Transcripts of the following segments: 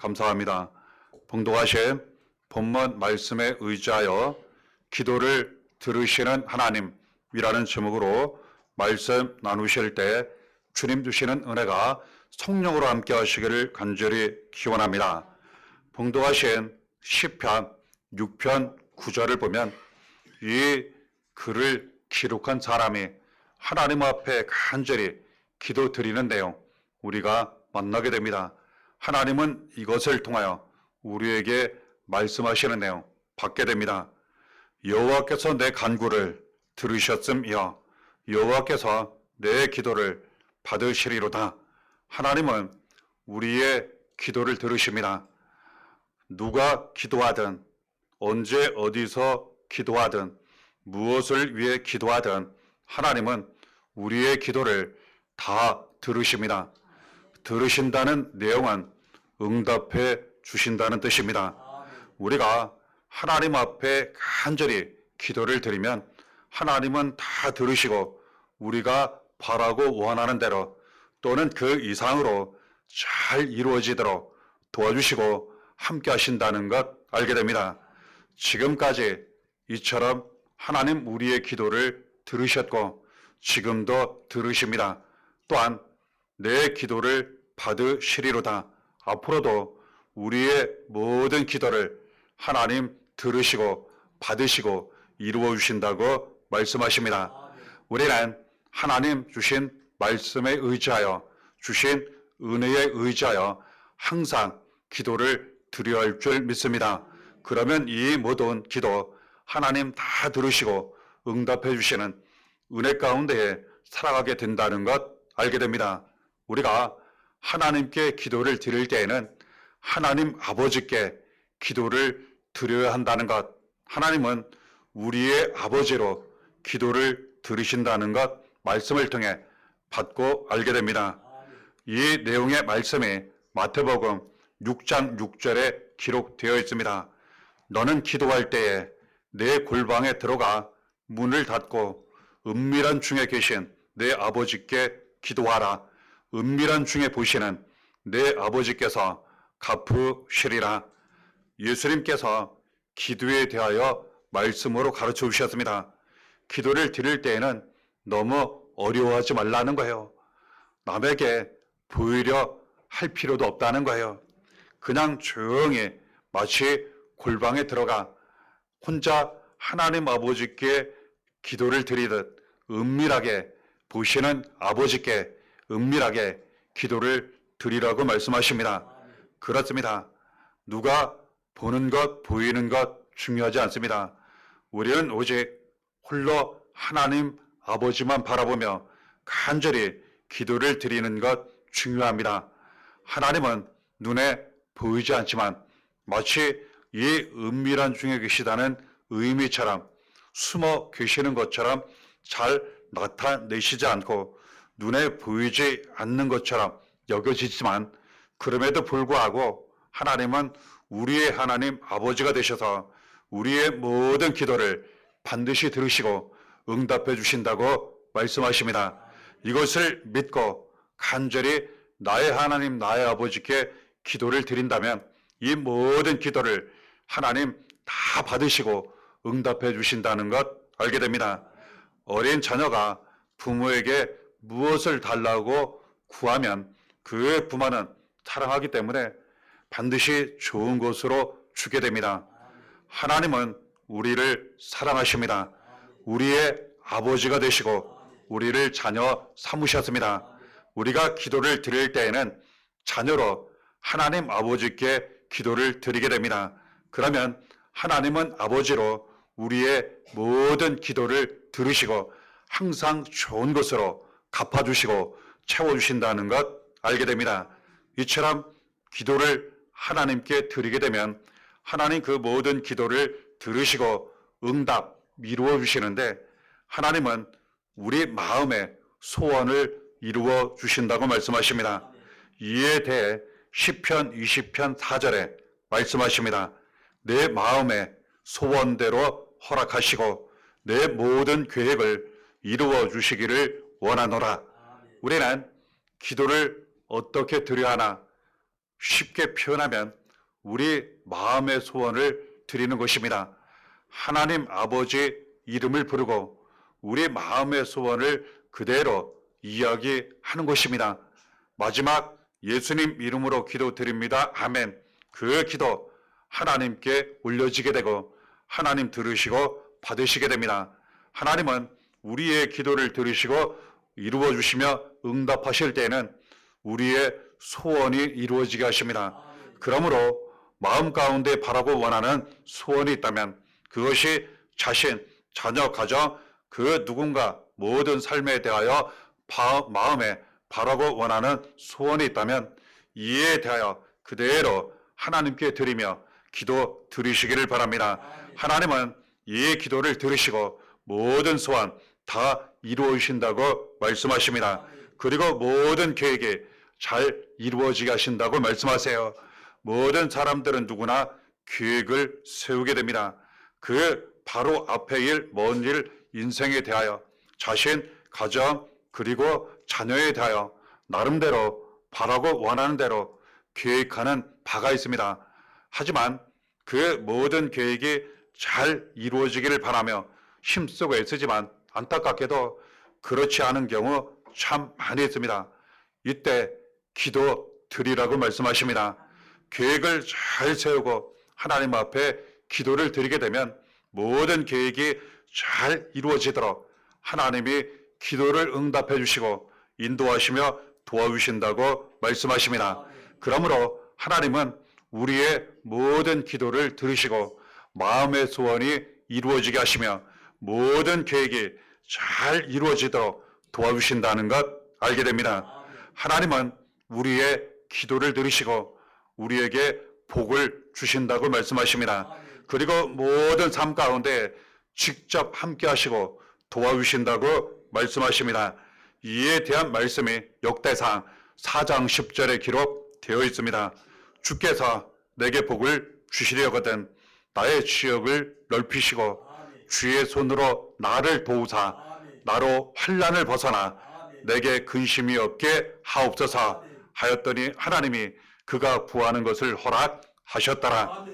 감사합니다. 봉독하신 본문 말씀에 의지하여 기도를 들으시는 하나님이라는 제목으로 말씀 나누실 때 주님 주시는 은혜가 성령으로 함께 하시기를 간절히 기원합니다. 봉독하신 시편 6편 9절을 보면 이 글을 기록한 사람이 하나님 앞에 간절히 기도드리는 내용 우리가 만나게 됩니다. 하나님은 이것을 통하여 우리에게 말씀하시는 내용 받게 됩니다. 여호와께서 내 간구를 들으셨음이여 여호와께서 내 기도를 받으시리로다. 하나님은 우리의 기도를 들으십니다. 누가 기도하든 언제 어디서 기도하든 무엇을 위해 기도하든 하나님은 우리의 기도를 다 들으십니다. 들으신다는 내용은 응답해 주신다는 뜻입니다. 우리가 하나님 앞에 간절히 기도를 드리면 하나님은 다 들으시고 우리가 바라고 원하는 대로 또는 그 이상으로 잘 이루어지도록 도와주시고 함께 하신다는 것 알게 됩니다. 지금까지 이처럼 하나님 우리의 기도를 들으셨고 지금도 들으십니다. 또한 내 기도를 받으시리로다. 앞으로도 우리의 모든 기도를 하나님 들으시고 받으시고 이루어 주신다고 말씀하십니다. 우리는 하나님 주신 말씀에 의지하여 주신 은혜에 의지하여 항상 기도를 드려야 할 줄 믿습니다. 그러면 이 모든 기도 하나님 다 들으시고 응답해 주시는 은혜 가운데에 살아가게 된다는 것 알게 됩니다. 우리가 하나님께 기도를 드릴 때에는 하나님 아버지께 기도를 드려야 한다는 것, 하나님은 우리의 아버지로 기도를 들으신다는 것 말씀을 통해 받고 알게 됩니다. 이 내용의 말씀이 마태복음 6장 6절에 기록되어 있습니다. 너는 기도할 때에 내 골방에 들어가 문을 닫고 은밀한 중에 계신 내 아버지께 기도하라. 은밀한 중에 보시는 내 아버지께서 갚으시리라. 예수님께서 기도에 대하여 말씀으로 가르쳐 주셨습니다. 기도를 드릴 때에는 너무 어려워하지 말라는 거예요. 남에게 보이려 할 필요도 없다는 거예요. 그냥 조용히 마치 골방에 들어가 혼자 하나님 아버지께 기도를 드리듯 은밀하게 보시는 아버지께 은밀하게 기도를 드리라고 말씀하십니다. 그렇습니다. 누가 보는 것, 보이는 것 중요하지 않습니다. 우리는 오직 홀로 하나님 아버지만 바라보며 간절히 기도를 드리는 것 중요합니다. 하나님은 눈에 보이지 않지만 마치 이 은밀한 중에 계시다는 의미처럼 숨어 계시는 것처럼 잘 나타내시지 않고 눈에 보이지 않는 것처럼 여겨지지만 그럼에도 불구하고 하나님은 우리의 하나님 아버지가 되셔서 우리의 모든 기도를 반드시 들으시고 응답해 주신다고 말씀하십니다. 이것을 믿고 간절히 나의 하나님 나의 아버지께 기도를 드린다면 이 모든 기도를 하나님 다 받으시고 응답해 주신다는 것 알게 됩니다. 어린 자녀가 부모에게 무엇을 달라고 구하면 그 부모는 사랑하기 때문에 반드시 좋은 것으로 주게 됩니다. 하나님은 우리를 사랑하십니다. 우리의 아버지가 되시고 우리를 자녀 삼으셨습니다. 우리가 기도를 드릴 때에는 자녀로 하나님 아버지께 기도를 드리게 됩니다. 그러면 하나님은 아버지로 우리의 모든 기도를 들으시고 항상 좋은 것으로 갚아주시고 채워주신다는 것 알게 됩니다. 이처럼 기도를 하나님께 드리게 되면 하나님 그 모든 기도를 들으시고 응답 이루어 주시는데 하나님은 우리 마음의 소원을 이루어 주신다고 말씀하십니다. 이에 대해 시편 20편 4절에 말씀하십니다. 내 마음의 소원대로 허락하시고 내 모든 계획을 이루어 주시기를 원하노라. 우리는 기도를 어떻게 드려야 하나? 쉽게 표현하면 우리 마음의 소원을 드리는 것입니다. 하나님 아버지 이름을 부르고 우리 마음의 소원을 그대로 이야기하는 것입니다. 마지막 예수님 이름으로 기도드립니다. 아멘. 그 기도 하나님께 올려지게 되고 하나님 들으시고 받으시게 됩니다. 하나님은 우리의 기도를 들으시고 이루어 주시며 응답하실 때에는 우리의 소원이 이루어지게 하십니다. 그러므로 마음 가운데 바라고 원하는 소원이 있다면 그것이 자신, 자녀, 가정, 그 누군가 모든 삶에 대하여 마음에 바라고 원하는 소원이 있다면 이에 대하여 그대로 하나님께 드리며 기도 드리시기를 바랍니다. 하나님은 이 기도를 들으시고 모든 소원 다 이루어주신다고 말씀하십니다. 그리고 모든 계획이 잘 이루어지게 하신다고 말씀하세요. 모든 사람들은 누구나 계획을 세우게 됩니다. 그 바로 앞의 일, 먼 일, 인생에 대하여 자신, 가정, 그리고 자녀에 대하여 나름대로 바라고 원하는 대로 계획하는 바가 있습니다. 하지만 그 모든 계획이 잘 이루어지기를 바라며 힘쓰고 애쓰지만 안타깝게도 그렇지 않은 경우 참 많이 있습니다. 이때 기도 드리라고 말씀하십니다. 계획을 잘 세우고 하나님 앞에 기도를 드리게 되면 모든 계획이 잘 이루어지도록 하나님이 기도를 응답해 주시고 인도하시며 도와주신다고 말씀하십니다. 그러므로 하나님은 우리의 모든 기도를 들으시고 마음의 소원이 이루어지게 하시며 모든 계획이 잘 이루어지도록 도와주신다는 것 알게 됩니다. 하나님은 우리의 기도를 들으시고 우리에게 복을 주신다고 말씀하십니다. 그리고 모든 삶 가운데 직접 함께 하시고 도와주신다고 말씀하십니다. 이에 대한 말씀이 역대상 4장 10절에 기록되어 있습니다. 주께서 내게 복을 주시려거든 나의 지역을 넓히시고 주의 손으로 나를 도우사 나로 환난을 벗어나 내게 근심이 없게 하옵소서 하였더니 하나님이 그가 구하는 것을 허락하셨더라.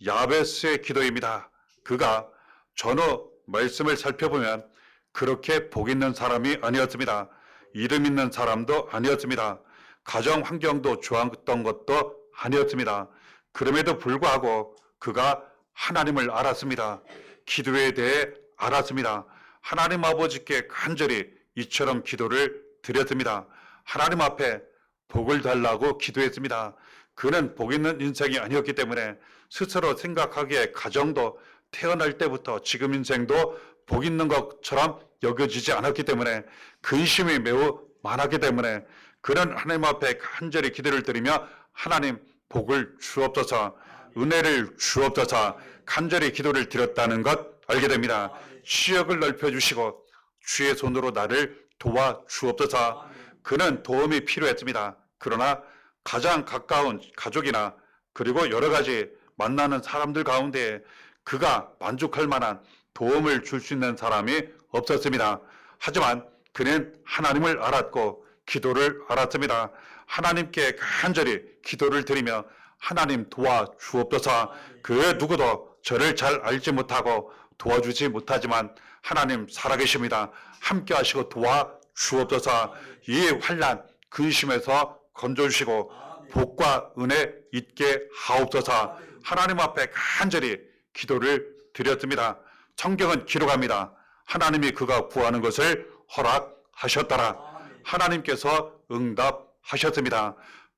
야베스의 기도입니다. 그가 전후 말씀을 살펴보면 그렇게 복 있는 사람이 아니었습니다. 이름 있는 사람도 아니었습니다. 가정 환경도 좋았던 것도 아니었습니다. 그럼에도 불구하고 그가 하나님을 알았습니다. 기도에 대해 알았습니다. 하나님 아버지께 간절히 이처럼 기도를 드렸습니다. 하나님 앞에 복을 달라고 기도했습니다. 그는 복 있는 인생이 아니었기 때문에 스스로 생각하기에 가정도 태어날 때부터 지금 인생도 복 있는 것처럼 여겨지지 않았기 때문에 근심이 매우 많았기 때문에 그는 하나님 앞에 간절히 기도를 드리며 하나님 복을 주옵소서 은혜를 주옵소서 간절히 기도를 드렸다는 것 알게 됩니다. 지역을 넓혀주시고 주의 손으로 나를 도와주옵소서. 그는 도움이 필요했습니다. 그러나 가장 가까운 가족이나 그리고 여러 가지 만나는 사람들 가운데 그가 만족할 만한 도움을 줄 수 있는 사람이 없었습니다. 하지만 그는 하나님을 알았고 기도를 알았습니다. 하나님께 간절히 기도를 드리며 하나님 도와주옵소서. 그 누구도 저를 잘 알지 못하고 도와주지 못하지만 하나님 살아계십니다. 함께 하시고 도와주옵소서. 이 환난 근심에서 건져주시고 복과 은혜 있게 하옵소서. 하나님 앞에 간절히 기도를 드렸습니다. 성경은 기록합니다. 하나님이 그가 구하는 것을 허락하셨더라. 하나님께서 응답하셨습니다.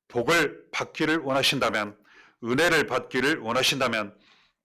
복을 받기를 원하신다면, 은혜를 받기를 원하신다면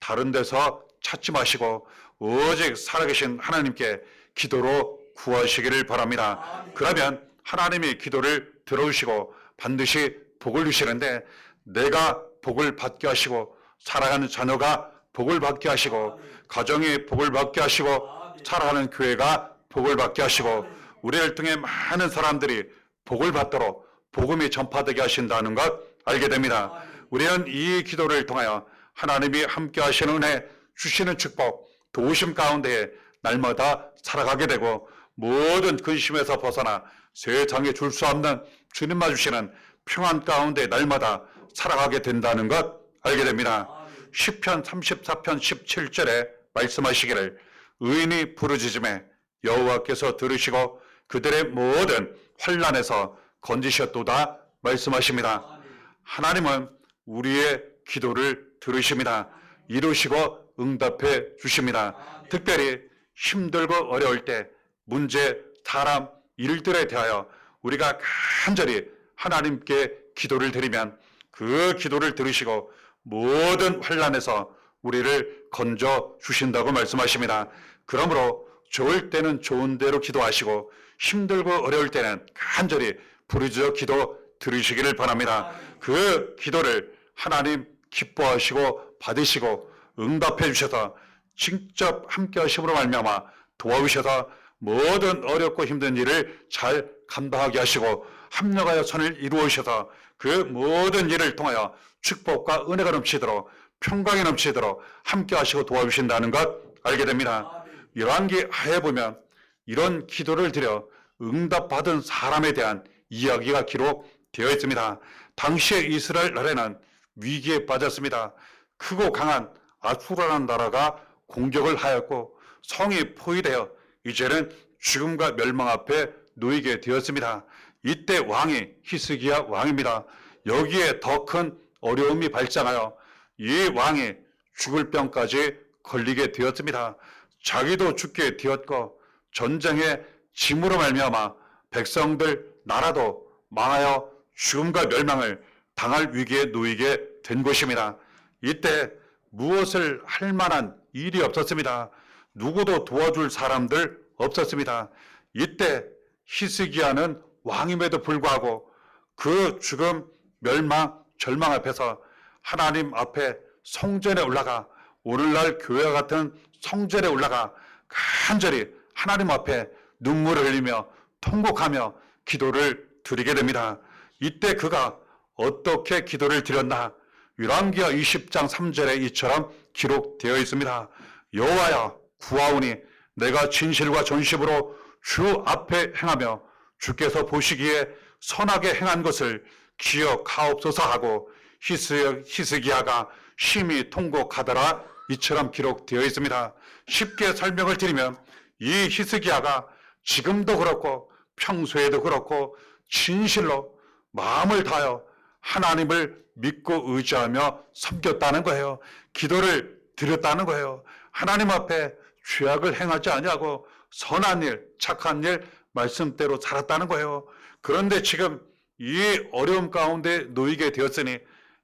다른 데서 찾지 마시고 오직 살아계신 하나님께 기도로 구하시기를 바랍니다. 그러면 하나님이 기도를 들어주시고 반드시 복을 주시는데 내가 복을 받게 하시고 살아가는 자녀가 복을 받게 하시고 가정이 복을 받게 하시고 살아가는 교회가 복을 받게 하시고 우리를 통해 많은 사람들이 복을 받도록 복음이 전파되게 하신다는 것 알게 됩니다. 우리는 이 기도를 통하여 하나님이 함께 하시는 은혜 주시는 축복 도우심 가운데 날마다 살아가게 되고 모든 근심에서 벗어나 세상에 줄 수 없는 주님만 주시는 평안 가운데 날마다 살아가게 된다는 것 알게 됩니다. 시편 34편 17절에 말씀하시기를 의인이 부르짖음에 여호와께서 들으시고 그들의 모든 환난에서 건지셨도다 말씀하십니다. 하나님은 우리의 기도를 들으십니다. 이루시고 응답해 주십니다. 특별히 힘들고 어려울 때 문제, 사람, 일들에 대하여 우리가 간절히 하나님께 기도를 드리면 그 기도를 들으시고 모든 환난에서 우리를 건져 주신다고 말씀하십니다. 그러므로 좋을 때는 좋은 대로 기도하시고 힘들고 어려울 때는 간절히 부르짖어 기도 들으시기를 바랍니다. 그 기도를 하나님 기뻐하시고 받으시고 응답해 주셔서 직접 함께 하심으로 말미암아 도와주셔서 모든 어렵고 힘든 일을 잘 감당하게 하시고 합력하여 선을 이루어 주셔서 그 모든 일을 통하여 축복과 은혜가 넘치도록 평강이 넘치도록 함께 하시고 도와주신다는 것 알게 됩니다. 열왕기 하에 보면 이런 기도를 드려 응답받은 사람에 대한 이야기가 기록되어 있습니다. 당시의 이스라엘 나라는 위기에 빠졌습니다. 크고 강한 아수라라는 나라가 공격을 하였고 성이 포위되어 이제는 죽음과 멸망 앞에 놓이게 되었습니다. 이때 왕이 히스기야 왕입니다. 여기에 더 큰 어려움이 발생하여 이 왕이 죽을 병까지 걸리게 되었습니다. 자기도 죽게 되었고 전쟁의 짐으로 말미암아 백성들 나라도 망하여 죽음과 멸망을 당할 위기에 놓이게 된 것입니다. 이때 무엇을 할 만한 일이 없었습니다. 누구도 도와줄 사람들 없었습니다. 이때 히스기야는 왕임에도 불구하고 그 죽음, 멸망, 절망 앞에서 하나님 앞에 성전에 올라가 오늘날 교회와 같은 성전에 올라가 간절히 하나님 앞에 눈물을 흘리며 통곡하며 기도를 드리게 됩니다. 이때 그가 어떻게 기도를 드렸나? 열왕기하 20장 3절에 이처럼 기록되어 있습니다. 여호와여 구하오니 내가 진실과 전심으로 주 앞에 행하며 주께서 보시기에 선하게 행한 것을 기억하옵소서 하고 히스기야가 심히 통곡하더라 이처럼 기록되어 있습니다. 쉽게 설명을 드리면 이 히스기야가 지금도 그렇고 평소에도 그렇고 진실로 마음을 다하여 하나님을 믿고 의지하며 섬겼다는 거예요. 기도를 드렸다는 거예요. 하나님 앞에 죄악을 행하지 아니하고 선한 일, 착한 일, 말씀대로 살았다는 거예요. 그런데 지금 이 어려움 가운데 놓이게 되었으니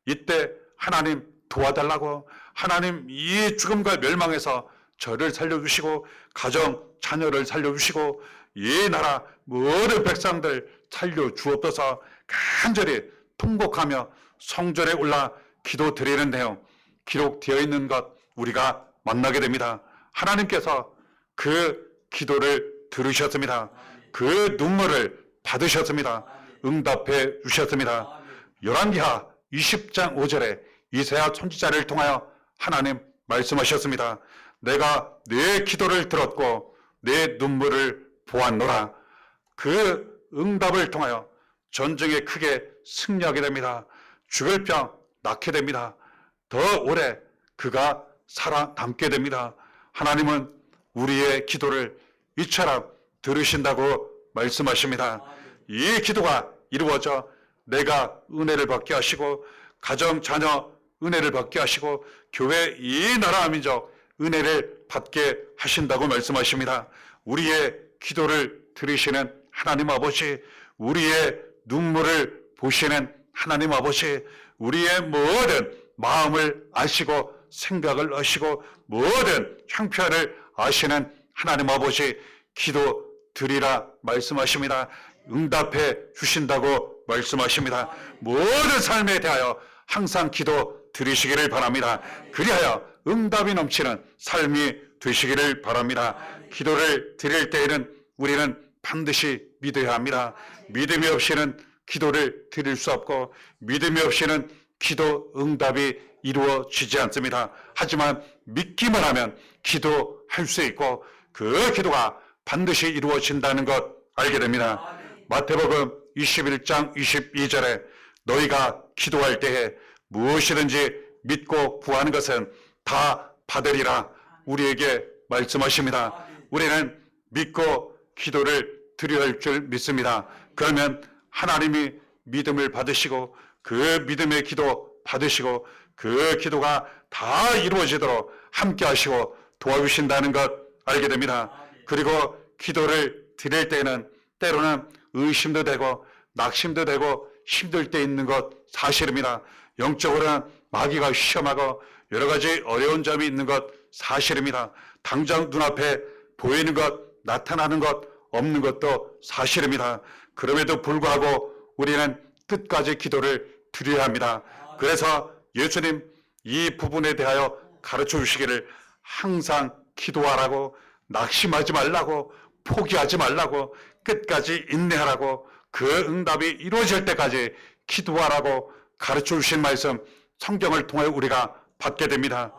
이때 하나님 도와달라고, 하나님 이 죽음과 멸망에서 저를 살려주시고 가정, 자녀를 살려주시고 이 나라 모든 백성들 살려주옵소서 간절히 통곡하며 성전에 올라 기도드리는 내용 기록되어 있는 것 우리가 만나게 됩니다. 하나님께서 그 기도를 들으셨습니다. 그 눈물을 받으셨습니다. 응답해 주셨습니다. 열왕기하 20장 5절에 이사야 선지자를 통하여 하나님 말씀하셨습니다. 내가 내 기도를 들었고 내 눈물을 보았노라. 그 응답을 통하여 전쟁에 크게 승리하게 됩니다. 죽을 병 낫게 됩니다. 더 오래 그가 살아남게 됩니다. 하나님은 우리의 기도를 이처럼 들으신다고 말씀하십니다. 이 기도가 이루어져 내가 은혜를 받게 하시고 가정, 자녀 은혜를 받게 하시고 교회 이 나라 민족 은혜를 받게 하신다고 말씀하십니다. 우리의 기도를 들으시는 하나님 아버지, 우리의 눈물을 보시는 하나님 아버지, 우리의 모든 마음을 아시고 생각을 아시고 모든 형편을 아시는 하나님 아버지, 기도 드리라 말씀하십니다. 응답해 주신다고 말씀하십니다. 모든 삶에 대하여 항상 기도 드리시기를 바랍니다. 그리하여 응답이 넘치는 삶이 되시기를 바랍니다. 기도를 드릴 때에는 우리는 반드시 믿어야 합니다. 믿음이 없이는 기도를 드릴 수 없고 믿음이 없이는 기도 응답이 이루어지지 않습니다. 하지만 믿기만 하면 기도할 수 있고 그 기도가 반드시 이루어진다는 것 알게 됩니다. 마태복음 21장 22절에 너희가 기도할 때에 무엇이든지 믿고 구하는 것은 다 받으리라 우리에게 말씀하십니다. 우리는 믿고 기도를 드려야 할 줄 믿습니다. 그러면 하나님이 믿음을 받으시고 그 믿음의 기도 받으시고 그 기도가 다 이루어지도록 함께 하시고 도와주신다는 것 알게 됩니다. 그리고 기도를 드릴 때는 때로는 의심도 되고 낙심도 되고 힘들 때 있는 것 사실입니다. 영적으로는 마귀가 시험하고 여러 가지 어려운 점이 있는 것 사실입니다. 당장 눈앞에 보이는 것, 나타나는 것, 없는 것도 사실입니다. 그럼에도 불구하고 우리는 끝까지 기도를 드려야 합니다. 그래서 예수님 이 부분에 대하여 가르쳐 주시기를 항상 기도하라고, 낙심하지 말라고, 포기하지 말라고, 끝까지 인내하라고, 그 응답이 이루어질 때까지 기도하라고 가르쳐 주신 말씀 성경을 통해 우리가 받게 됩니다.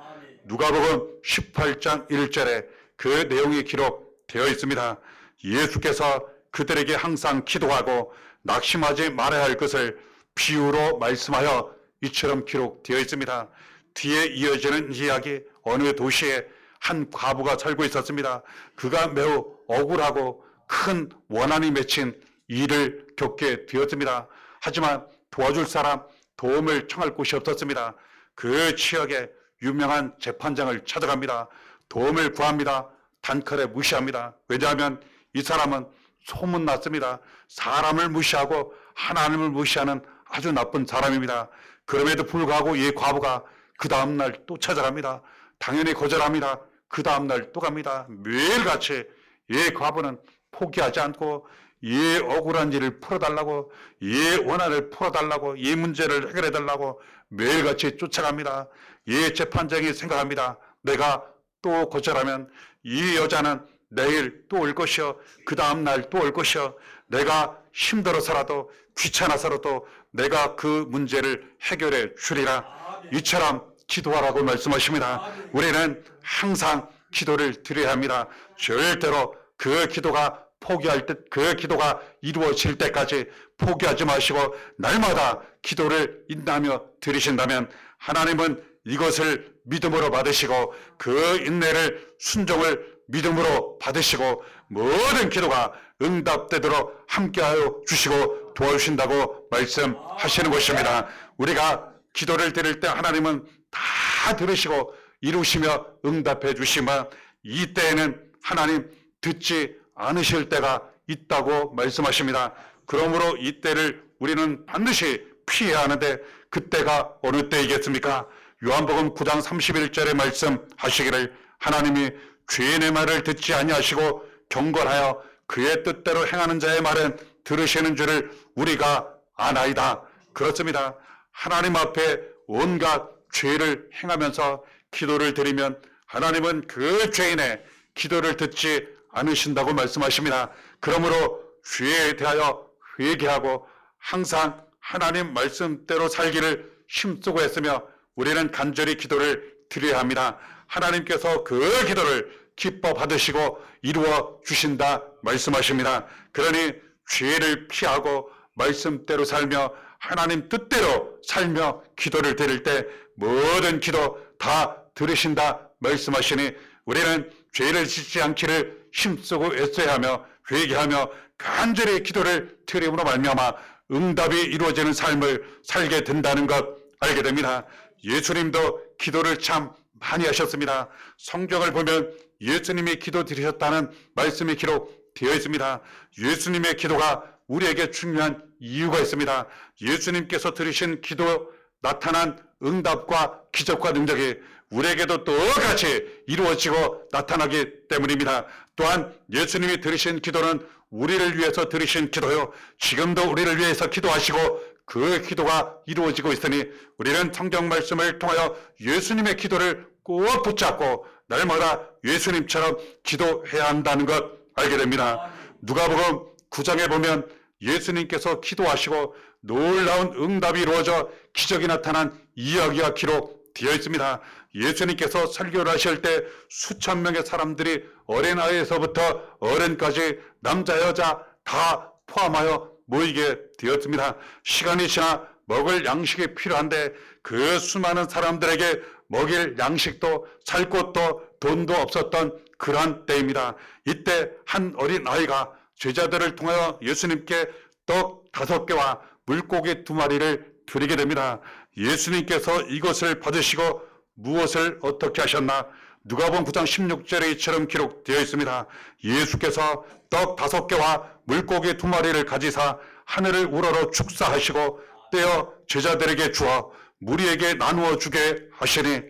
누가복음 18장 1절에 그 내용이 기록되어 있습니다. 예수께서 그들에게 항상 기도하고 낙심하지 말아야 할 것을 비유로 말씀하여 이처럼 기록되어 있습니다. 뒤에 이어지는 이야기, 어느 도시에 한 과부가 살고 있었습니다. 그가 매우 억울하고 큰 원한이 맺힌 일을 겪게 되었습니다. 하지만 도와줄 사람, 도움을 청할 곳이 없었습니다. 그 지역에 유명한 재판장을 찾아갑니다. 도움을 구합니다. 단칼에 무시합니다. 왜냐하면 이 사람은 소문났습니다. 사람을 무시하고 하나님을 무시하는 아주 나쁜 사람입니다. 그럼에도 불구하고 이 과부가 그 다음날 또 찾아갑니다. 당연히 거절합니다. 그 다음날 또 갑니다. 매일같이 이 과부는 포기하지 않고 이 억울한 일을 풀어달라고, 이 원한을 풀어달라고, 이 문제를 해결해달라고 매일같이 쫓아갑니다. 이 재판장이 생각합니다. 내가 또 거절하면 이 여자는 내일 또 올 것이요, 그 다음날 또 올 것이요, 내가 힘들어서라도 귀찮아서라도 내가 그 문제를 해결해 주리라. 이처럼 기도하라고 말씀하십니다. 우리는 항상 기도를 드려야 합니다. 절대로 그 기도가 포기할 때, 그 기도가 이루어질 때까지 포기하지 마시고 날마다 기도를 인내하며 드리신다면 하나님은 이것을 믿음으로 받으시고 그 인내를, 순종을 믿음으로 받으시고 모든 기도가 응답되도록 함께하여 주시고 도와주신다고 말씀하시는 것입니다. 우리가 기도를 드릴 때 하나님은 다 들으시고 이루시며 응답해 주시면 이때에는 하나님 듣지 않으실 때가 있다고 말씀하십니다. 그러므로 이때를 우리는 반드시 피해야 하는데 그때가 어느 때이겠습니까? 요한복음 9장 31절에 말씀하시기를 하나님이 죄인의 말을 듣지 아니하시고 경건하여 그의 뜻대로 행하는 자의 말은 들으시는 줄을 우리가 아나이다. 그렇습니다. 하나님 앞에 온갖 죄를 행하면서 기도를 드리면 하나님은 그 죄인의 기도를 듣지 않으신다고 말씀하십니다. 그러므로 죄에 대하여 회개하고 항상 하나님 말씀대로 살기를 힘쓰고 했으며 우리는 간절히 기도를 드려야 합니다. 하나님께서 그 기도를 기뻐 받으시고 이루어 주신다 말씀하십니다. 그러니 죄를 피하고 말씀대로 살며 하나님 뜻대로 살며 기도를 드릴 때 모든 기도 다 들으신다 말씀하시니 우리는 죄를 짓지 않기를 힘쓰고 애써야 하며 회개하며 간절히 기도를 드림으로 말미암아 응답이 이루어지는 삶을 살게 된다는 것 알게 됩니다. 예수님도 기도를 참 많이 하셨습니다. 성경을 보면 예수님이 기도 드리셨다는 말씀이 기록되어 있습니다. 예수님의 기도가 우리에게 중요한 이유가 있습니다. 예수님께서 드리신 기도 나타난 응답과 기적과 능력이 우리에게도 똑같이 이루어지고 나타나기 때문입니다. 또한 예수님이 드리신 기도는 우리를 위해서 드리신 기도요, 지금도 우리를 위해서 기도하시고 그 기도가 이루어지고 있으니 우리는 성경 말씀을 통하여 예수님의 기도를 꼭 붙잡고 날마다 예수님처럼 기도해야 한다는 것 알게 됩니다. 누가복음 9장에 보면 예수님께서 기도하시고 놀라운 응답이 이루어져 기적이 나타난 이야기가 기록되어 있습니다. 예수님께서 설교를 하실 때 수천 명의 사람들이 어린아이에서부터 어른까지 남자 여자 다 포함하여 모이게 되었습니다. 시간이 지나 먹을 양식이 필요한데 그 수많은 사람들에게 먹일 양식도 살 곳도 돈도 없었던 그러한 때입니다. 이때 한 어린 아이가 제자들을 통하여 예수님께 떡 5개와 물고기 2마리를 드리게 됩니다. 예수님께서 이것을 받으시고 무엇을 어떻게 하셨나? 누가복음 9장 16절에 이처럼 기록되어 있습니다. 예수께서 떡 5개와 물고기 2마리를 가지사 하늘을 우러러 축사하시고 떼어 제자들에게 주어 무리에게 나누어 주게 하시니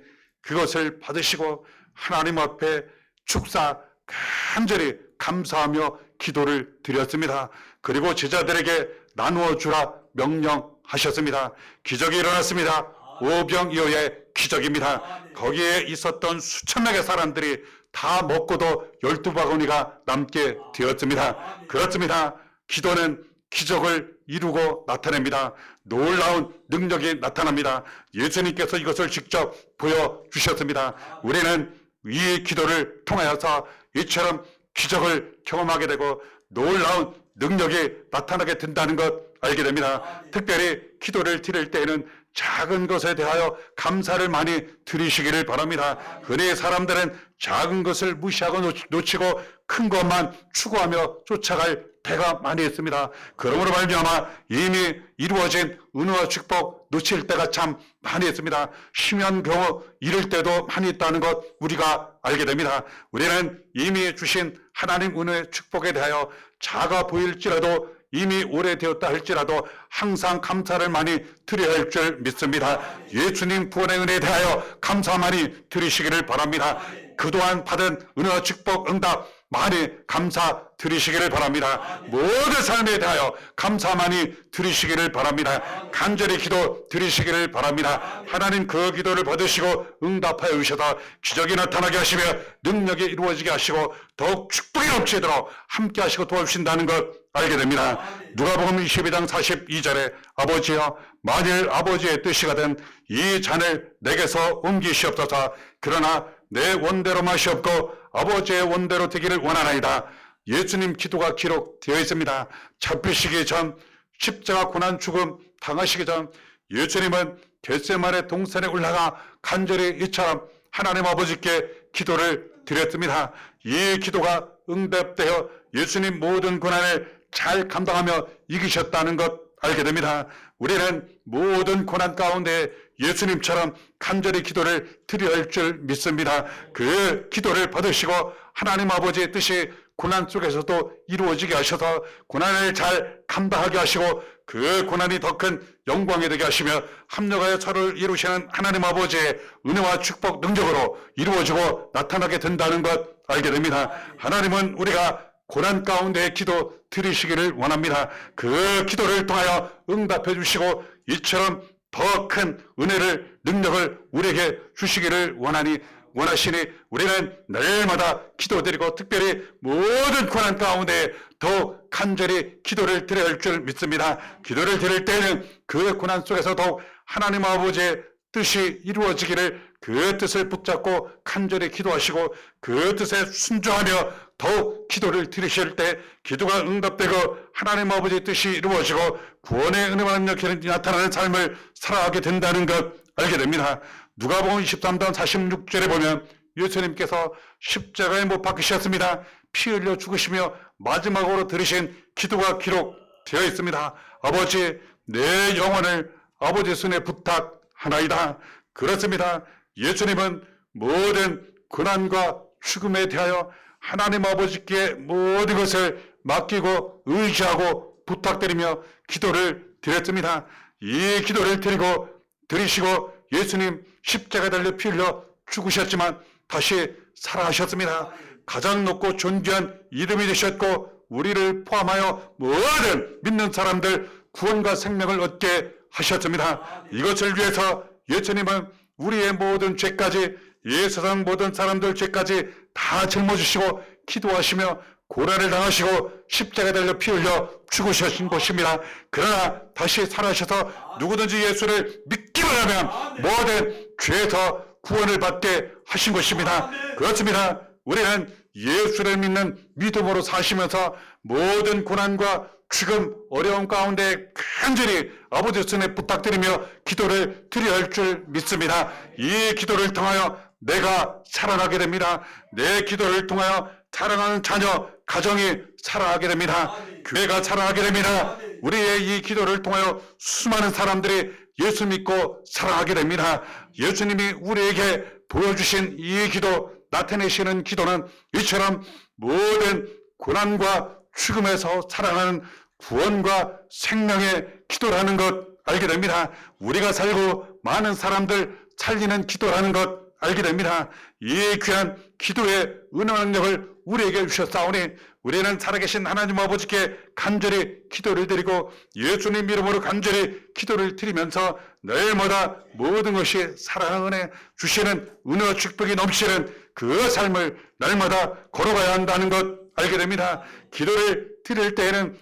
그것을 받으시고 하나님 앞에 축사 간절히 감사하며 기도를 드렸습니다. 그리고 제자들에게 나누어 주라 명령하셨습니다. 기적이 일어났습니다. 오병이어의 기적입니다. 거기에 있었던 수천 명의 사람들이 다 먹고도 12바구니가 남게 되었습니다. 그렇습니다. 기도는 기적을 이루고 나타냅니다. 놀라운 능력이 나타납니다. 예수님께서 이것을 직접 보여주셨습니다. 우리는 이 기도를 통하여서 이처럼 기적을 경험하게 되고 놀라운 능력이 나타나게 된다는 것 알게 됩니다. 특별히 기도를 드릴 때에는 작은 것에 대하여 감사를 많이 드리시기를 바랍니다. 흔히 사람들은 작은 것을 무시하고 놓치고 큰 것만 추구하며 쫓아갈 때가 많이 있습니다. 그러므로 말미암아 이미 이루어진 은혜와 축복 놓칠 때가 참 많이 있습니다. 심한 경우 이를 때도 많이 있다는 것 우리가 알게 됩니다. 우리는 이미 주신 하나님 은혜의 축복에 대하여 작아 보일지라도 이미 오래되었다 할지라도 항상 감사를 많이 드려야 할 줄 믿습니다. 예수님 구원의 은혜에 대하여 감사 많이 드리시기를 바랍니다. 그동안 받은 은혜와 축복 응답 많이 감사 드리시기를 바랍니다. 모든 삶에 대하여 감사 많이 드리시기를 바랍니다. 간절히 기도 드리시기를 바랍니다. 하나님 그 기도를 받으시고 응답하여 주셔서 기적이 나타나게 하시며 능력이 이루어지게 하시고 더욱 축복이 넘치도록 함께 하시고 도와주신다는 것 알게 됩니다. 누가복음 22장 42절에 아버지여 만일 아버지의 뜻이 가든 이 잔을 내게서 옮기시옵소서. 그러나 내 원대로 마시옵고 아버지의 원대로 되기를 원하나이다. 예수님 기도가 기록되어 있습니다. 잡히시기 전 십자가 고난 죽음 당하시기 전 예수님은 겟세마네 동산에 올라가 간절히 이처럼 하나님 아버지께 기도를 드렸습니다. 이 기도가 응답되어 예수님 모든 고난을 잘 감당하며 이기셨다는 것 알게 됩니다. 우리는 모든 고난 가운데 예수님처럼 간절히 기도를 드려야 할 줄 믿습니다. 그 기도를 받으시고 하나님 아버지의 뜻이 고난 속에서도 이루어지게 하셔서 고난을 잘 감당하게 하시고 그 고난이 더 큰 영광이 되게 하시며 합력하여 서로를 이루시는 하나님 아버지의 은혜와 축복 능력으로 이루어지고 나타나게 된다는 것 알게 됩니다. 하나님은 우리가 고난 가운데의 기도 드리시기를 원합니다. 그 기도를 통하여 응답해 주시고 이처럼 더 큰 은혜를 능력을 우리에게 주시기를 원하시니 우리는 날마다 기도드리고 특별히 모든 고난 가운데 더욱 간절히 기도를 드려야 할 줄 믿습니다. 기도를 드릴 때는 그 고난 속에서 더욱 하나님 아버지의 뜻이 이루어지기를 그 뜻을 붙잡고 간절히 기도하시고 그 뜻에 순종하며 더욱 기도를 드리실 때 기도가 응답되고 하나님 아버지의 뜻이 이루어지고 구원의 은혜와 능력이 나타나는 삶을 살아가게 된다는 것 알게 됩니다. 누가복음 23장 46절에 보면 예수님께서 십자가에 못 박히셨습니다. 피 흘려 죽으시며 마지막으로 들으신 기도가 기록되어 있습니다. 아버지 내 영혼을 아버지 손에 부탁하나이다. 그렇습니다. 예수님은 모든 고난과 죽음에 대하여 하나님 아버지께 모든 것을 맡기고 의지하고 부탁드리며 기도를 드렸습니다. 이 기도를 드리시고 예수님 십자가에 달려 피 흘려 죽으셨지만 다시 살아하셨습니다. 가장 높고 존귀한 이름이 되셨고 우리를 포함하여 모든 믿는 사람들 구원과 생명을 얻게 하셨습니다. 이것을 위해서 예수님은 우리의 모든 죄까지 이 세상 모든 사람들 죄까지 다 짊어지시고 기도하시며 고난을 당하시고 십자가에 달려 피 흘려 죽으신 것입니다. 그러나 다시 살아셔서 누구든지 예수를 믿기만 하면 모든 죄에서 구원을 받게 하신 것입니다. 그렇습니다. 우리는 예수를 믿는 믿음으로 사시면서 모든 고난과 지금 어려운 가운데 간절히 아버지 손에 부탁드리며 기도를 드려야 할 줄 믿습니다. 이 기도를 통하여 내가 살아나게 됩니다. 내 기도를 통하여 사랑하는 자녀, 가정이 살아나게 됩니다. 교회가 살아나게 됩니다. 우리의 이 기도를 통하여 수많은 사람들이 예수 믿고 살아나게 됩니다. 예수님이 우리에게 보여주신 이 기도, 나타내시는 기도는 이처럼 모든 고난과 죽음에서 살아나는 구원과 생명의 기도라는 것 알게 됩니다. 우리가 살고 많은 사람들 살리는 기도라는 것 알게 됩니다. 이 귀한 기도의 은혜와 능력을 우리에게 주셨사오니 우리는 살아계신 하나님 아버지께 간절히 기도를 드리고 예수님 이름으로 간절히 기도를 드리면서 날마다 모든 것이 사랑의 은혜 주시는 은혜와 축복이 넘치는 그 삶을 날마다 걸어가야 한다는 것 알게 됩니다. 기도를 드릴 때에는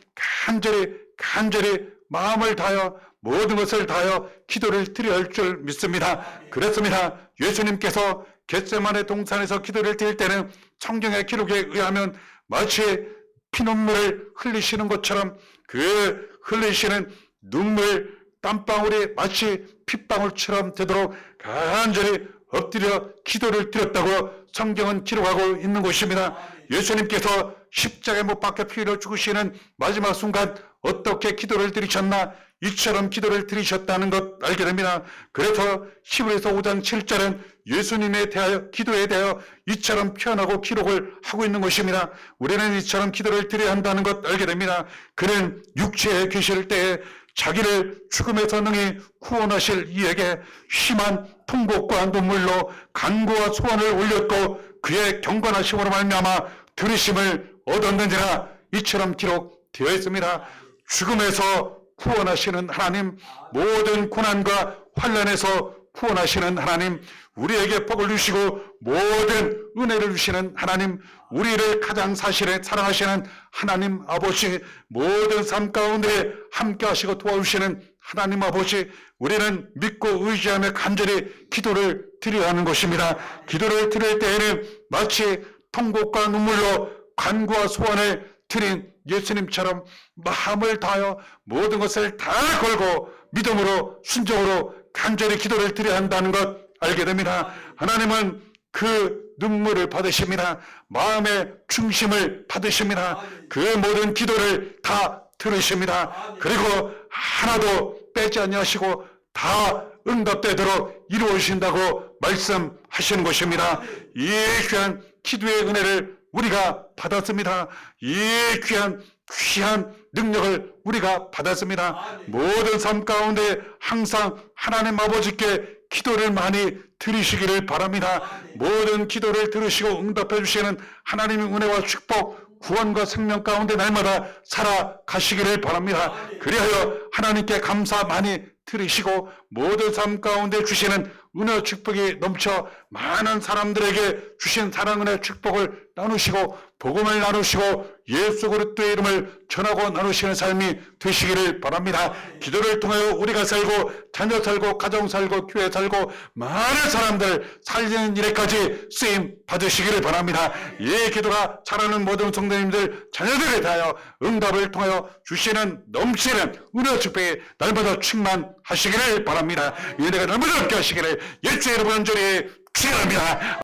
간절히 마음을 다하여 모든 것을 다하여 기도를 드려야 할 줄 믿습니다. 그렇습니다. 예수님께서 겟세마네 동산에서 기도를 드릴 때는 성경의 기록에 의하면 마치 피눈물을 흘리시는 것처럼 그 흘리시는 눈물 땀방울이 마치 핏방울처럼 되도록 간절히 엎드려 기도를 드렸다고 성경은 기록하고 있는 것입니다. 예수님께서 십자가에 못 박혀 피 흘려 죽으시는 마지막 순간 어떻게 기도를 드리셨나? 이처럼 기도를 드리셨다는 것 알게 됩니다. 그래서 히브리서 5장 7절은 예수님에 대하여 기도에 대하여 이처럼 표현하고 기록을 하고 있는 것입니다. 우리는 이처럼 기도를 드려야 한다는 것 알게 됩니다. 그는 육체에 계실 때에 자기를 죽음에서 능히 구원하실 이에게 심한 통곡과 눈물로 간구와 소원을 올렸고 그의 경건하심으로 말미암아 들으심을 얻었는지라 이처럼 기록되어 있습니다. 죽음에서 구원하시는 하나님, 모든 고난과 환난에서 구원하시는 하나님, 우리에게 복을 주시고 모든 은혜를 주시는 하나님, 우리를 가장 사랑하시는 하나님 아버지, 모든 삶 가운데 함께 하시고 도와주시는 하나님 아버지, 우리는 믿고 의지하며 간절히 기도를 드려야 하는 것입니다. 기도를 드릴 때에는 마치 통곡과 눈물로 간구와 소원을 드린 예수님처럼 마음을 다하여 모든 것을 다 걸고 믿음으로 순종으로 간절히 기도를 드려야 한다는 것 알게 됩니다. 하나님은 그 눈물을 받으십니다. 마음의 중심을 받으십니다. 그 모든 기도를 다 들으십니다. 그리고 하나도 빼지 아니하시고 다 응답되도록 이루어진다고 말씀하시는 것입니다. 이 귀한 기도의 은혜를 우리가 받았습니다. 이 귀한 능력을 우리가 받았습니다. 모든 삶 가운데 항상 하나님 아버지께 기도를 많이 드리시기를 바랍니다. 모든 기도를 들으시고 응답해 주시는 하나님의 은혜와 축복, 구원과 생명 가운데 날마다 살아가시기를 바랍니다. 그리하여 하나님께 감사 많이 드리시고 모든 삶 가운데 주시는 은혜와 축복이 넘쳐 많은 사람들에게 주신 사랑 은혜 축복을 나누시고 복음을 나누시고 예수 그리스도의 이름을 전하고 나누시는 삶이 되시기를 바랍니다. 기도를 통하여 우리가 살고 자녀 살고 가정 살고 교회 살고 많은 사람들 살리는 일에까지 쓰임 받으시기를 바랍니다. 이 기도가 잘하는 모든 성도님들 자녀들에 대하여 응답을 통하여 주시는 넘치는 은혜와 축복이 날마다 충만하시기를 바랍니다. 이 은혜가 날마다 함께 하시기를 예수의 이름으로 간절히 축원합니다.